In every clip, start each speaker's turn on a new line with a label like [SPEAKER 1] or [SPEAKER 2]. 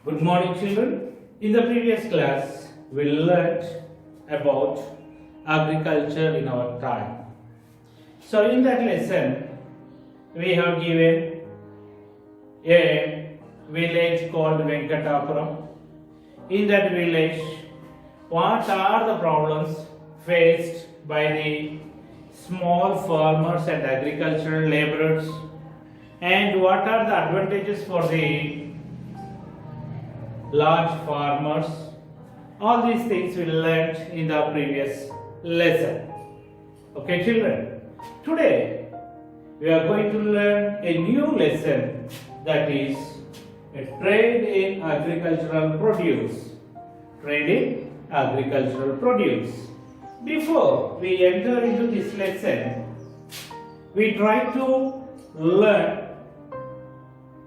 [SPEAKER 1] Good morning, children. In the previous class, we learnt about agriculture in our time. So, in that lesson, we have given a village called Venkatapuram. In that village, what are the problems faced by the small farmers and agricultural laborers, and what are the advantages for the large farmers? All these things we learnt in the previous lesson. Okay, children. Today we are going to learn a new lesson, that is a trade in agricultural produce. Trade in agricultural produce. Before we enter into this lesson, we try to learn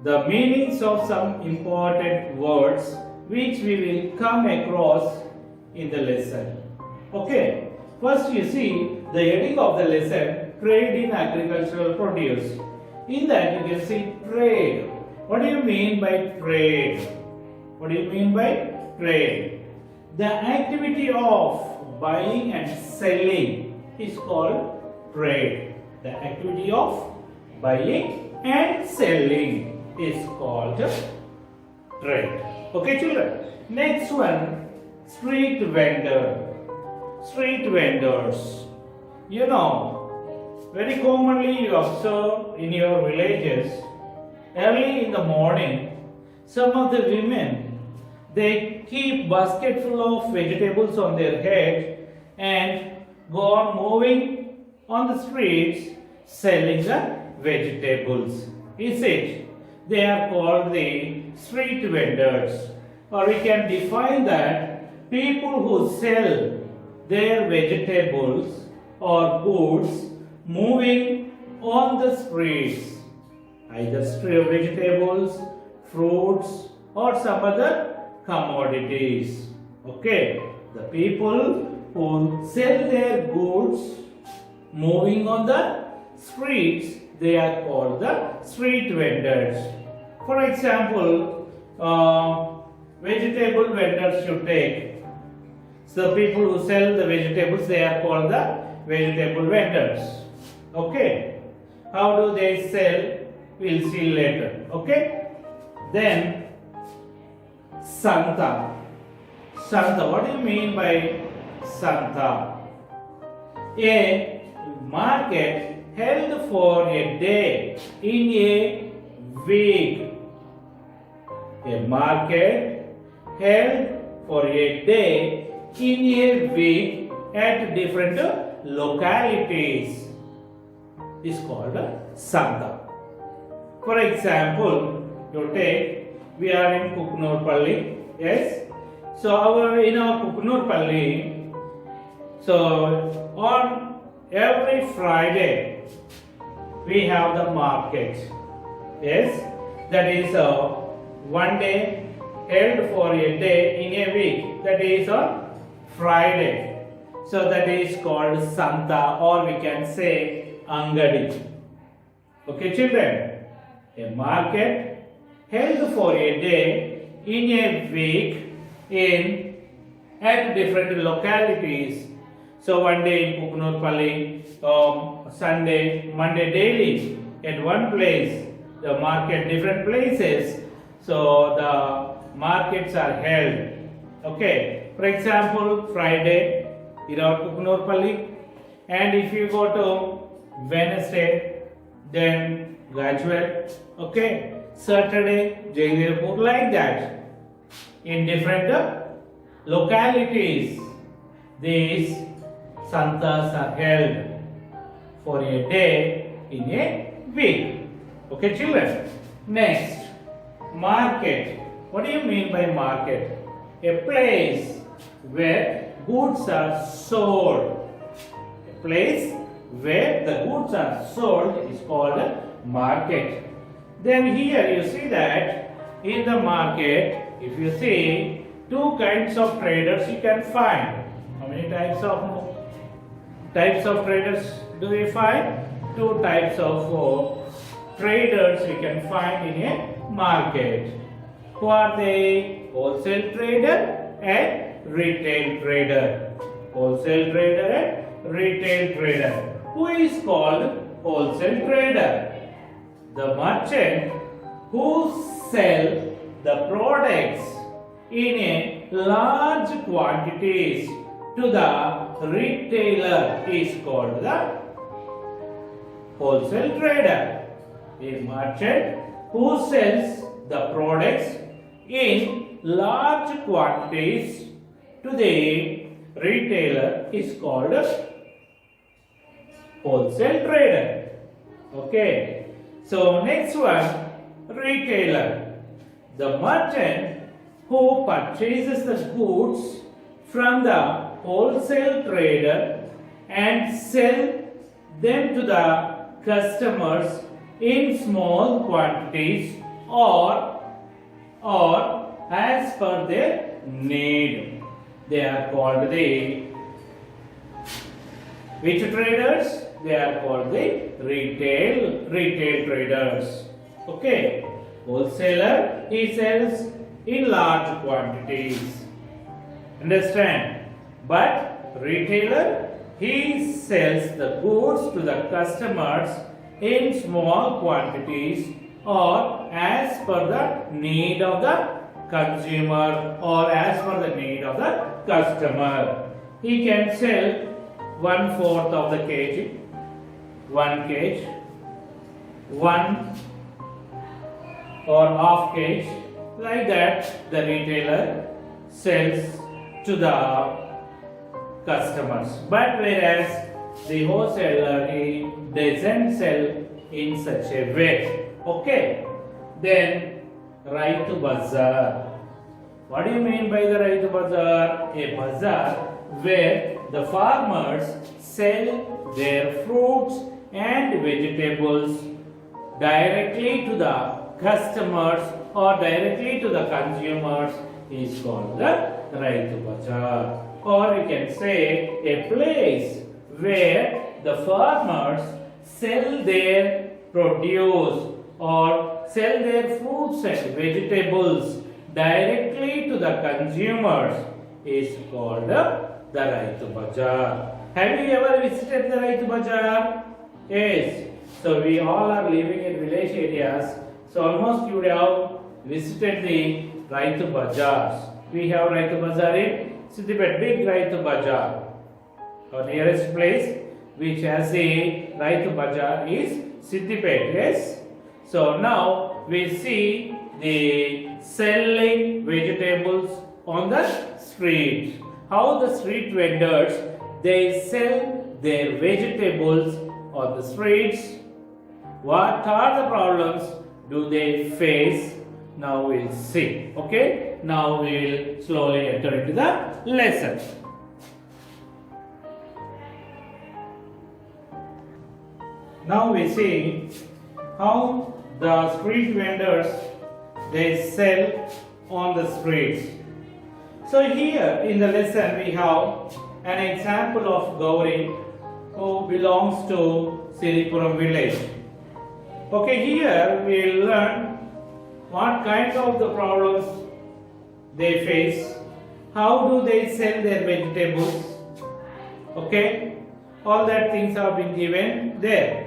[SPEAKER 1] the meanings of some important words which we will come across in the lesson. Okay, first you see the heading of the lesson, trade in agricultural produce. In that you can see trade. What do you mean by trade? What do you mean by trade? The activity of buying and selling is called trade. The activity of buying and selling is called trade. Okay, children. Next one, street vendor. Street vendors. You know, very commonly you observe in your villages, early in the morning, some of the women, they keep basket full of vegetables on their head and go on moving on the streets selling the vegetables. Is it? They are called the street vendors, or we can define that people who sell their vegetables or goods moving on the streets, either street vegetables, fruits, or some other commodities. Okay, the people who sell their goods moving on the streets, they are called the street vendors. For example, vegetable vendors you take. So people who sell the vegetables, they are called the vegetable vendors. Okay. How do they sell? We'll see later. Okay. Then Santa. Santa. What do you mean by Santa? A market held for a day in a week. A market held for a day in a week at different localities is called Santa. For example, you take, we are in Kuknurpalli, yes? So in our Kuknurpalli, so on every Friday we have the market, yes? That is one day held for a day in a week, that is on Friday. So that is called Santa, or we can say Angadi. Okay, children? A market held for a day in a week at different localities. So one day in Kuknurpalli, Sunday, Monday daily at one place, the market different places. So the markets are held. Okay. For example, Friday in our Kuknurpalli, and if you go to Wednesday, then Gajwal. Okay. Saturday, Jayadirpur, like that. In different localities, these Santas are held for a day in a week. Okay, children. Next, market. What do you mean by market? A place where goods are sold. A place where the goods are sold is called a market. Then here you see that in the market, if you see, two kinds of traders you can find. How many types of traders do we find? Two types of traders we can find in a market. Who are they? Wholesale trader and retail trader. Wholesale trader and retail trader. Who is called wholesale trader? The merchant who sell the products in a large quantities to the retailer is called the wholesale trader. A merchant who sells the products in large quantities to the retailer is called wholesale trader. Okay. So next one, retailer. The merchant who purchases the goods from the wholesale trader and sell them to the customers in small quantities or as per their need. They are called the which traders? They are called the retail traders. Okay. Wholesaler, he sells in large quantities. Understand? But retailer, he sells the goods to the customers in small quantities or as per the need of the consumer or as per the need of the customer. He can sell 1/4 of the kg, 1 kg, 1 or half kg, like that the retailer sells to the customers. But whereas the wholesaler, he doesn't sell in such a way. Okay. Then Raitu Bazaar. What do you mean by the Raitu Bazaar? A bazaar where the farmers sell their fruits and vegetables directly to the customers or directly to the consumers is called the Raitu Bazaar. Or you can say a place where the farmers sell their produce or sell their fruits and vegetables directly to the consumers is called the Raitu Bazaar. Have you ever visited the Raitu Bazaar? Yes. So we all are living in village areas. So almost you would have visited the Raitu Bazaars. We have Raitu Bazaar in Siddipet, big Raitu Bazaar. Our nearest place which has a Raitu Bazaar is Siddipet. Yes. So now we see the selling vegetables on the street. How the street vendors, they sell their vegetables on the streets. What are the problems do they face? Now we'll see. Okay. Now we will slowly enter into the lesson. Now we see how the street vendors, they sell on the streets. So here in the lesson we have an example of Gauri who belongs to Siripuram village. Okay, here we will learn what kind of the problems they face, how do they sell their vegetables. Okay, all that things have been given there.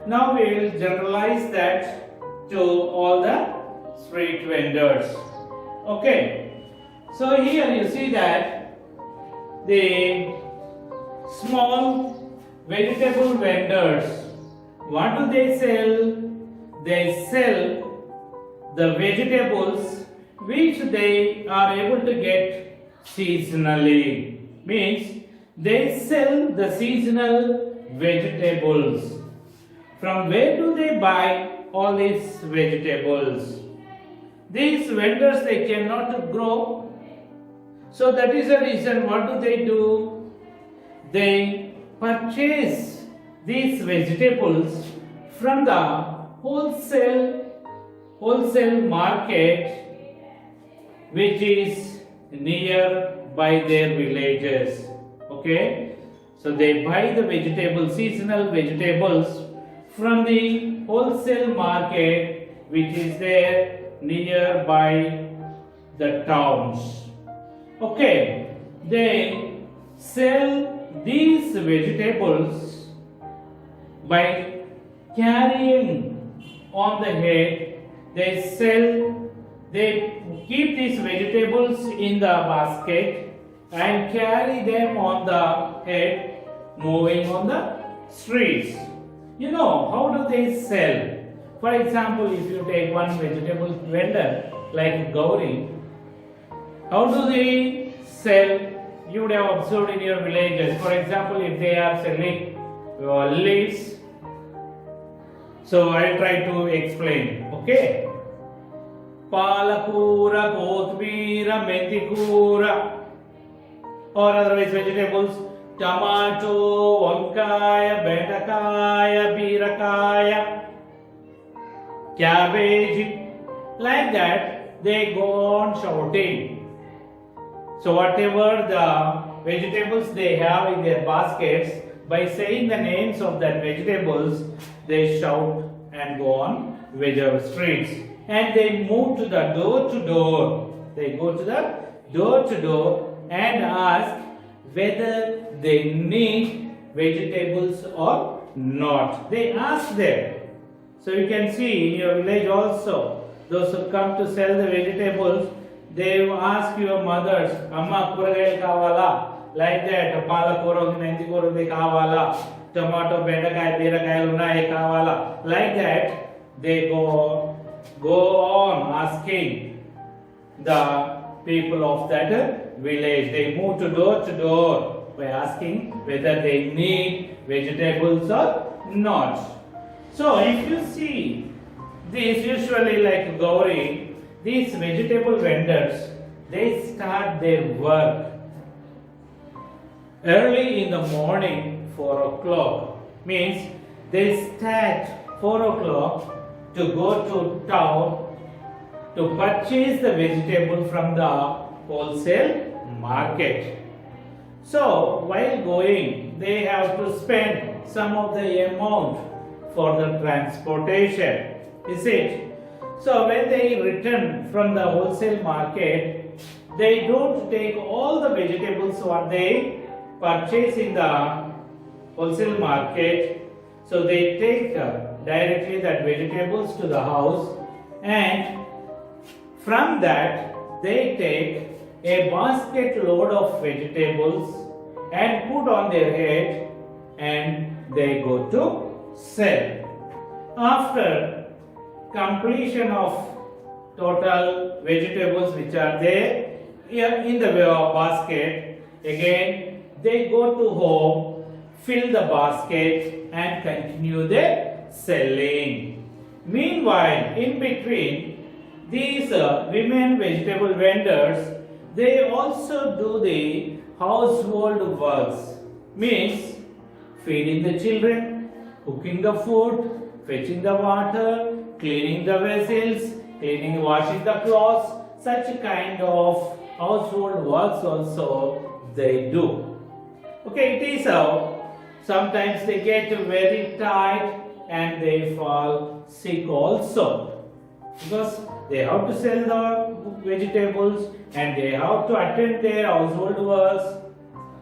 [SPEAKER 1] Now we will generalize that to all the street vendors. Okay. So here you see that the small vegetable vendors, what do they sell? They sell the vegetables which they are able to get seasonally. Means they sell the seasonal vegetables. From where do they buy all these vegetables? These vendors, they cannot grow. So that is the reason what do? They purchase these vegetables from the wholesale market which is near by their villages. Okay. So they buy the vegetables, seasonal vegetables from the wholesale market which is there nearby the towns. Okay, they sell these vegetables by carrying on the head. They keep these vegetables in the basket and carry them on the head, moving on the streets. You know, how do they sell? For example, if you take one vegetable vendor like Gauri, how do they sell? You would have observed in your villages. For example, if they are selling leaves, so I'll try to explain. Okay. Palakura, kothmeera, menthikura, or otherwise vegetables, tomato, vankaya, bendakaya, beerakaya, cabbage, like that they go on shouting. So whatever the vegetables they have in their baskets, by saying the names of that vegetables, they shout and go on vegetable streets. And they move to the door to door. They go to the door to door and ask whether they need vegetables or not. They ask them. So you can see in your village also, those who come to sell the vegetables, they ask your mothers, Amma kuragayal kavala, like that, palakura, menthikura kavala, tomato, bendakaya, beerakaya unnai kavala, like that, they go on asking the people of that village. They move to door by asking whether they need vegetables or not. So if you see this, usually like Gauri, these vegetable vendors, they start their work early in the morning, 4 o'clock. Means they start 4 o'clock to go to town to purchase the vegetable from the wholesale market. So while going, they have to spend some of the amount for the transportation. Is it? So when they return from the wholesale market, they don't take all the vegetables what they purchase in the wholesale market. So they take directly that vegetables to the house, and from that they take a basket load of vegetables and put on their head, and they go to sell. After completion of total vegetables which are there in the basket, again they go to home, fill the basket and continue their selling. Meanwhile, in between, these women vegetable vendors, they also do the household works. Means feeding the children, cooking the food, fetching the water, cleaning the vessels, washing the clothes, such kind of household works also they do. Okay, it is how sometimes they get very tired and they fall sick also, because they have to sell the vegetables and they have to attend their household works.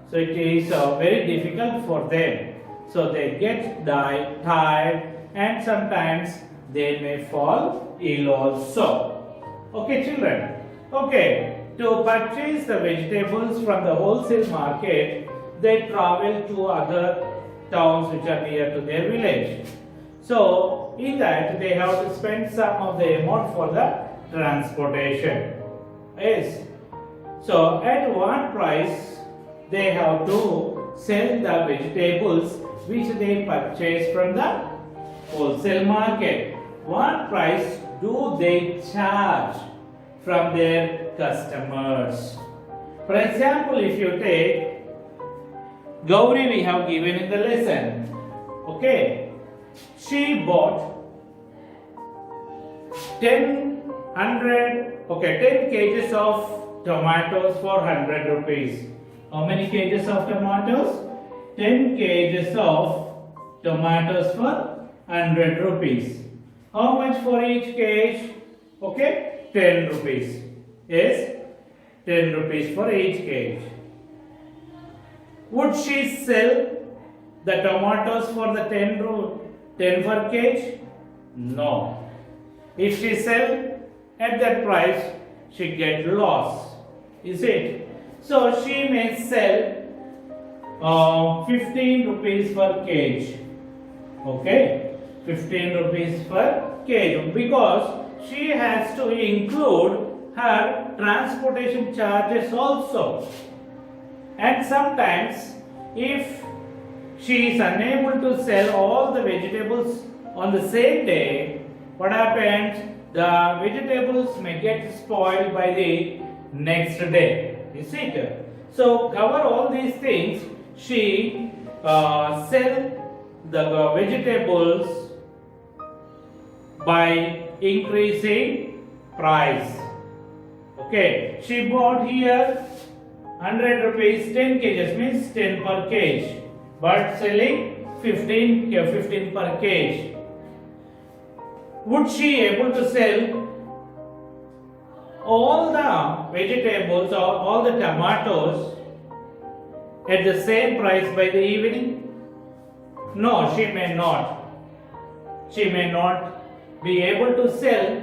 [SPEAKER 1] So it is very difficult for them. So they get tired and sometimes they may fall ill also. Okay, children. Okay, to purchase the vegetables from the wholesale market, they travel to other towns which are near to their village. So in that they have to spend some of the amount for the transportation. Yes. So at what price they have to sell the vegetables which they purchase from the wholesale market? What price do they charge from their customers? For example, if you take Gauri, we have given in the lesson. Okay, she bought 10 kgs of tomatoes for 100 rupees. How many kgs of tomatoes? 10 kgs of tomatoes for 100 rupees. How much for each kg? Okay, 10 rupees. is 10 rupees for each kg. Would she sell the tomatoes for the 10 per kg? No. If she sell at that price, she get loss. Is it? So she may sell 15 rupees per kg. Okay, 15 rupees per kg, because she has to include her transportation charges also. And sometimes if she is unable to sell all the vegetables on the same day, what happens? The vegetables may get spoiled by the next day. Is it? So cover all these things. She sell the vegetables by increasing price. Okay, she bought here 100 rupees 10 kgs, means 10 per kg, but selling 15 per kg. Would she able to sell all the vegetables or all the tomatoes at the same price by the evening? No, she may not. She may not be able to sell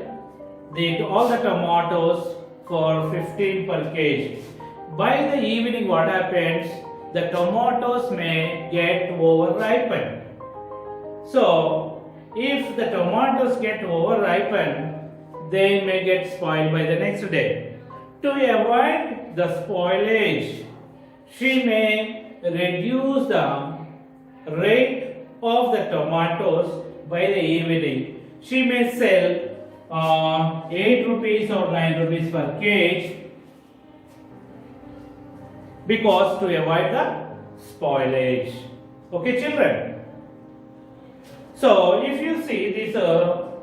[SPEAKER 1] all the tomatoes for 15 per kg. By the evening, what happens? The tomatoes may get over-ripened. So, if the tomatoes get over-ripened, they may get spoiled by the next day. To avoid the spoilage, she may reduce the rate of the tomatoes by the evening. She may sell 8 rupees or 9 rupees per kg, because to avoid the spoilage. Okay, children? So, if you see these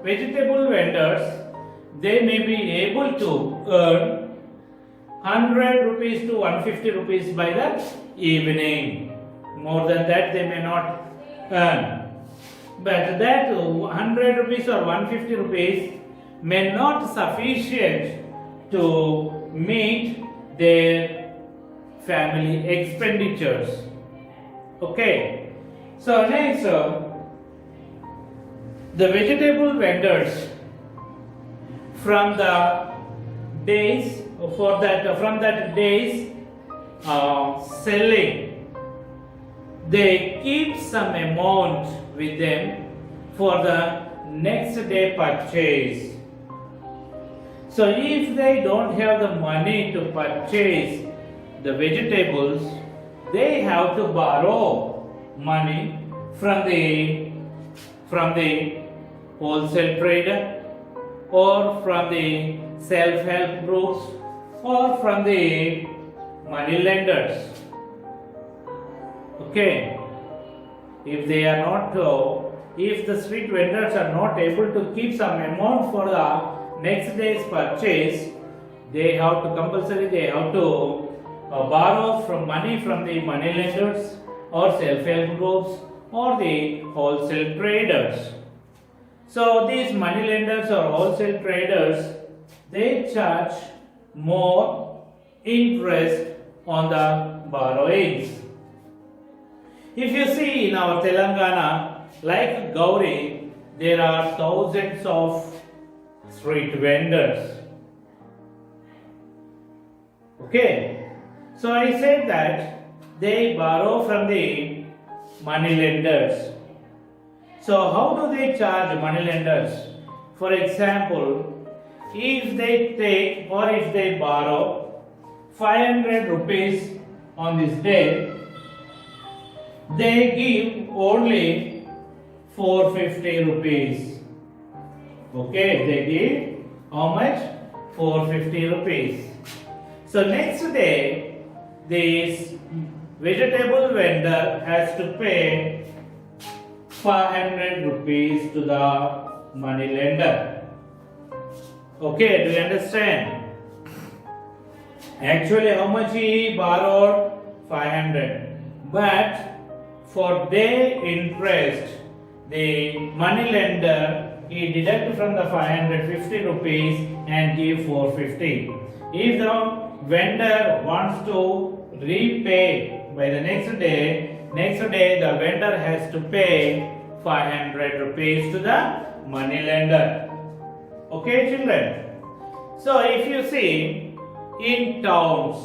[SPEAKER 1] vegetable vendors, they may be able to earn 100 rupees to 150 rupees by the evening. More than that, they may not earn. But that 100 rupees or 150 rupees may not sufficient to meet their family expenditures. Okay. So next, the vegetable vendors from the days from that days selling, they keep some amount with them for the next day purchase. So if they don't have the money to purchase the vegetables, they have to borrow money from the wholesale trader, or from the self-help groups, or from the money lenders. Okay, if they are not, if the street vendors are not able to keep some amount for the next day's purchase, they have to borrow from money from the money lenders, or self-help groups, or the wholesale traders. So these money lenders or wholesale traders, they charge more interest on the borrowings. If you see in our Telangana, like Gauri, there are thousands of street vendors. Okay, so I said that they borrow from the money lenders. So how do they charge money lenders? For example, if they take or if they borrow 500 rupees on this day, they give only 450 rupees. Okay, they give how much? 450 rupees. So next day, this vegetable vendor has to pay 500 rupees to the money lender. Okay, do you understand? Actually, how much he borrowed? 500. But for their interest, the money lender, he deduct from the 550 rupees and give 450. if the vendor wants to repay by the next day the vendor has to pay 500 rupees to the money lender. Okay, children. So if you see in towns,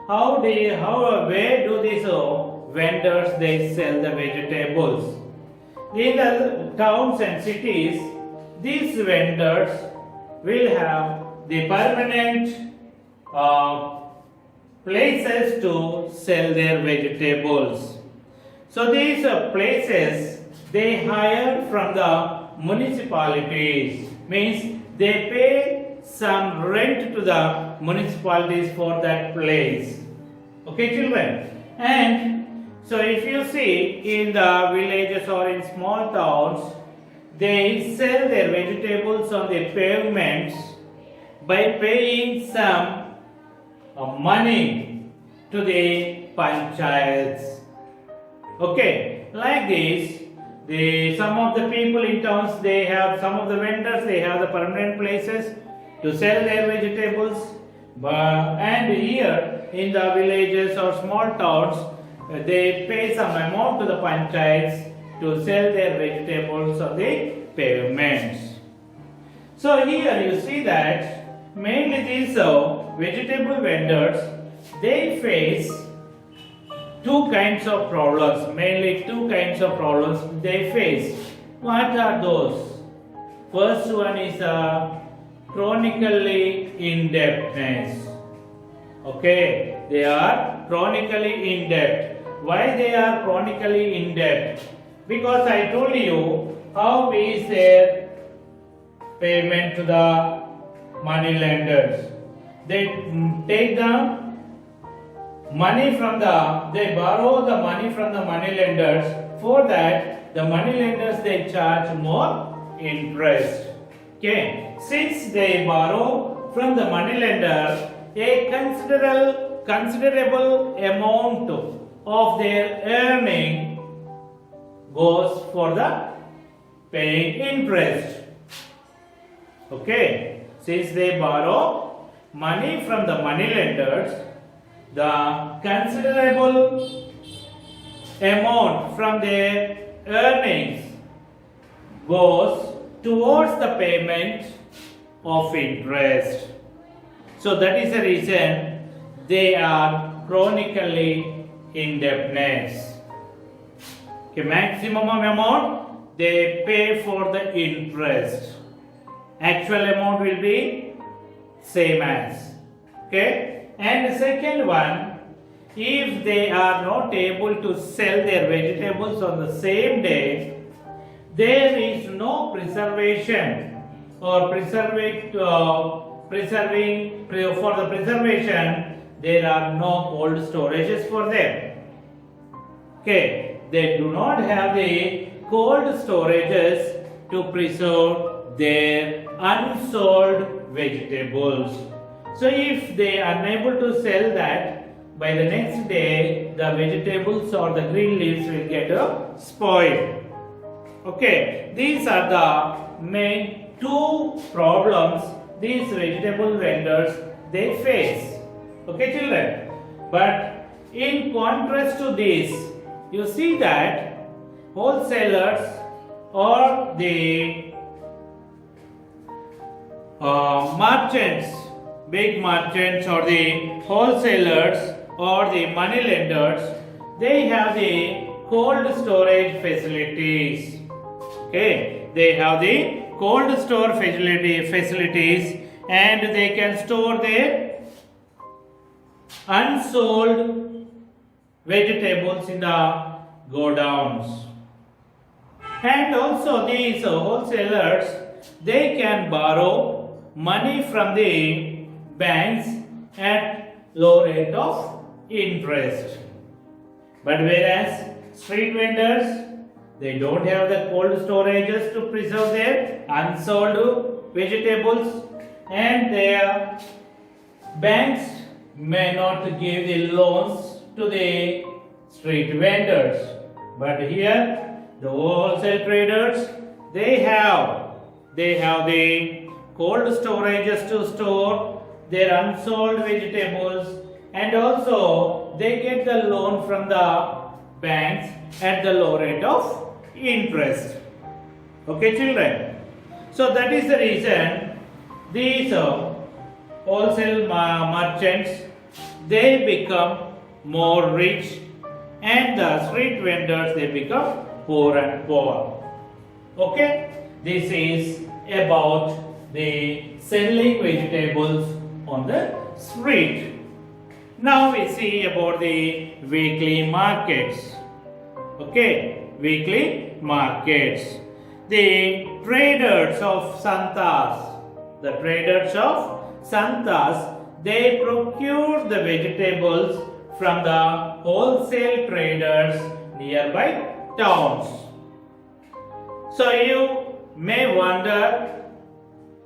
[SPEAKER 1] where do these vendors they sell the vegetables? In the towns and cities, these vendors will have the permanent places to sell their vegetables. So these places they hire from the municipalities, means they pay some rent to the municipalities for that place. Okay, children. And so if you see in the villages or in small towns, they sell their vegetables on the pavements by paying some money to the panchayats. Okay, like this, some of the people in towns, they have some of the vendors, they have the permanent places to sell their vegetables. And here in the villages or small towns, they pay some amount to the panchayats to sell their vegetables on the pavements. So here you see that mainly these vegetable vendors, they face two kinds of problems, mainly two kinds of problems they face. What are those? First one is chronically indebtedness. Okay, they are chronically in debt. Why they are chronically in debt? Because I told you how is their payment to the money lenders. They take the money from they borrow the money from the money lenders. For that, the money lenders they charge more interest. Okay, since they borrow from the money lender, a considerable amount of their earning goes for the paying interest. Okay, since they borrow money from the money lenders, the considerable amount from their earnings goes towards the payment of interest. So that is the reason they are chronically indebtedness. Okay, maximum amount they pay for the interest. Actual amount will be same as. Okay, and the second one, if they are not able to sell their vegetables on the same day, there is no preservation or for the preservation, there are no cold storages for them. Okay, they do not have the cold storages to preserve their unsold vegetables. So if they are unable to sell that, by the next day the vegetables or the green leaves will get spoiled. Okay, these are the main two problems these vegetable vendors they face. Okay, children. But in contrast to this, you see that wholesalers or the merchants, big merchants or the wholesalers or the money lenders, they have the cold storage facilities. Okay, they have the cold store facilities and they can store their unsold vegetables in the godowns. And also these wholesalers, they can borrow money from the banks at low rate of interest. But whereas street vendors, they don't have the cold storages to preserve their unsold vegetables, and their banks may not give the loans to the street vendors. But here the wholesale traders, they have the cold storages to store their unsold vegetables, and also they get the loan from the banks at the low rate of interest. Okay, children. So that is the reason these wholesale merchants, they become more rich, and the street vendors, they become poor and poor. Okay, this is about the selling vegetables on the street. Now we see about the weekly markets. Okay, weekly markets. The traders of Santas, they procure the vegetables from the wholesale traders nearby towns. So you may wonder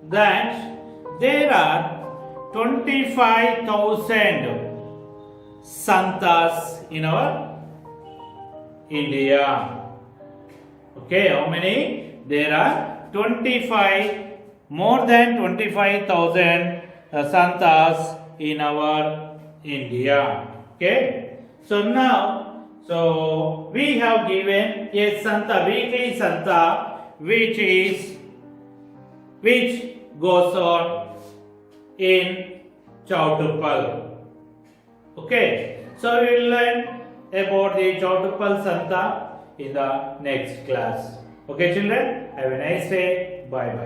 [SPEAKER 1] that there are 25,000 Santas in our India. Okay, how many? There are more than 25,000 Santas in our India. Okay, so now, we have given a Santa, weekly Santa, which goes on in Chowtuppal. Okay, so we will learn about the Chowtuppal Santa in the next class. Okay, children, have a nice day. Bye bye.